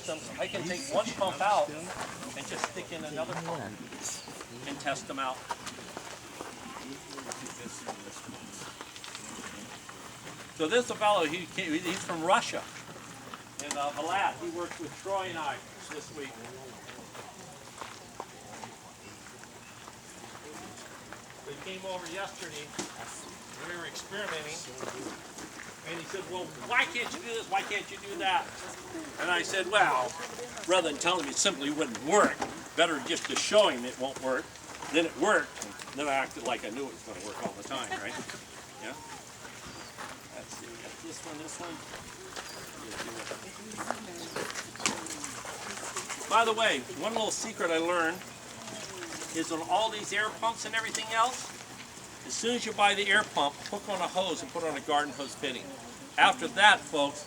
systems, I can take one pump out and just stick in another pump and test them out. So this is a fellow, he's from Russia, in Vlad. He works with Troy and I this week. He came over yesterday, we were experimenting, and he said, well, why can't you do this, why can't you do that? And I said, well, rather than telling him it simply wouldn't work, better just to show him it won't work. Then it worked, and then I acted like I knew it was going to work all the time, right? Yeah? Let's see, we got this one. By the way, one little secret I learned is on all these air pumps and everything else, as soon as you buy the air pump, hook on a hose and put on a garden hose fitting. After that, folks,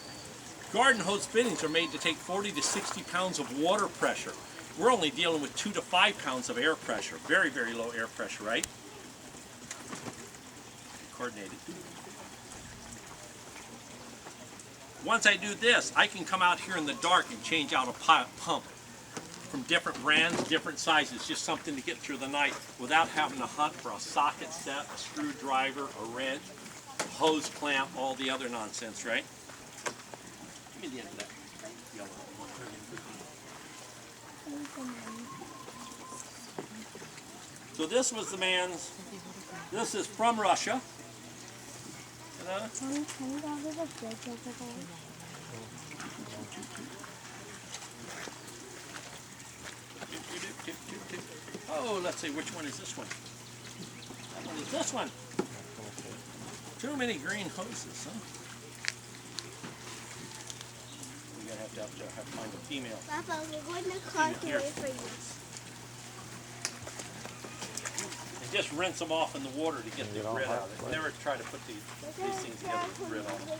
garden hose fittings are made to take 40 to 60 pounds of water pressure. We're only dealing with 2 to 5 pounds of air pressure. Very, very low air pressure, right? Coordinated. Once I do this, I can come out here in the dark and change out a pump from different brands, different sizes, just something to get through the night without having to hunt for a socket set, a screwdriver, a wrench, a hose clamp, all the other nonsense, right? Give me the end of that yellow one. So this was the man's, this is from Russia. Oh, let's see, which one is this one? That one is this one. Too many green hoses, huh? We're going to have to find a female. Papa, we're going to car to wait for you. And just rinse them off in the water to get the grit out of it. Never try to put these things together with grit on them.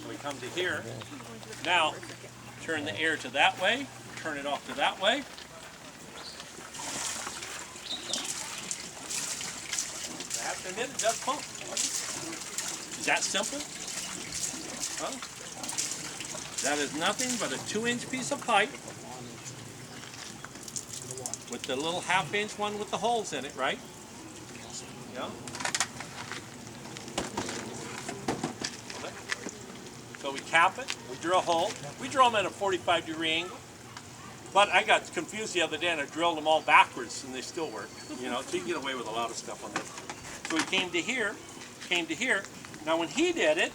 So we come to here. Now, turn the air to that way. Turn it off to that way. I have to admit, it does pump. Is that simple? Huh? That is nothing but a 2-inch piece of pipe with the little 1/2-inch one with the holes in it, right? Yeah. Okay. So we cap it, we drill a hole. We drill them at a 45-degree angle. But I got confused the other day and I drilled them all backwards and they still work. You know, so you can get away with a lot of stuff on this. So we came to here. Now when he did it,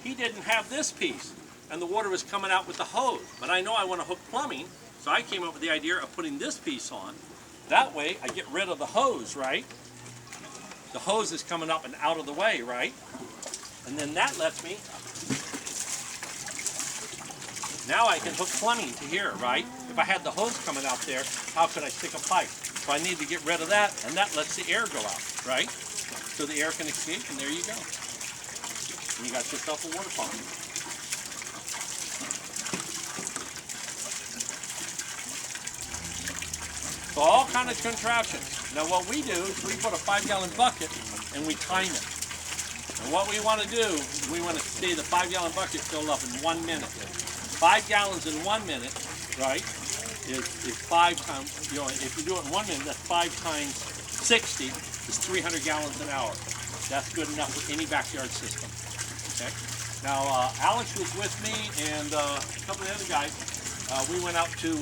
he didn't have this piece. And the water was coming out with the hose. But I know I want to hook plumbing, so I came up with the idea of putting this piece on. That way I get rid of the hose, right? The hose is coming up and out of the way, right? And then that lets me, now I can hook plumbing to here, right? If I had the hose coming out there, how could I stick a pipe? So I need to get rid of that, and that lets the air go out, right? So the air can escape, and there you go. And you got yourself a water pump. So all kind of contraptions. Now what we do is we put a 5-gallon bucket and we time it. And what we want to do, we want to see the 5-gallon bucket filled up in 1 minute. 5 gallons in 1 minute, right, is 5 times, you know, if you do it in 1 minute, that's 5 times 60 is 300 gallons an hour. That's good enough for any backyard system. Okay. Now, Alex was with me and a couple of the other guys. We went out to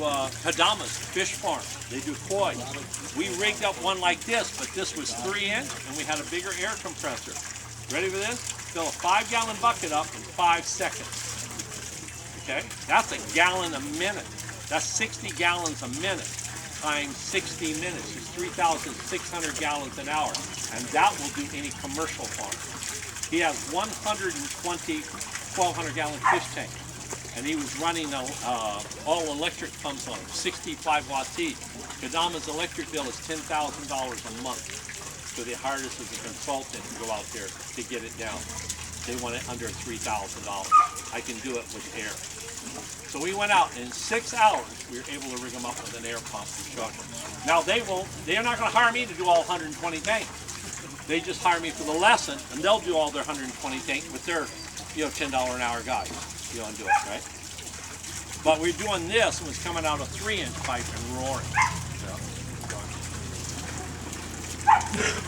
Hadama's fish farm. They do koi. We rigged up one like this, but this was 3-inch, and we had a bigger air compressor. Ready for this? Fill a 5-gallon bucket up in 5 seconds. Okay? That's a gallon a minute. That's 60 gallons a minute times 60 minutes is 3,600 gallons an hour. And that will do any commercial farm. He has 120 1,200-gallon fish tank. And he was running all-electric pumps on them, 65 watts each. Kadama's electric bill is $10,000 a month. So they hired us as a consultant to go out there to get it down. They want it under $3,000. I can do it with air. So we went out, and in 6 hours, we were able to rig them up with an air pump and truck. Now they're not going to hire me to do all 120 tanks. They just hire me for the lesson, and they'll do all their 120 tanks with their, $10 an hour guys. And do it, right? But we're doing this, and it's coming out a 3-inch pipe and roaring. So.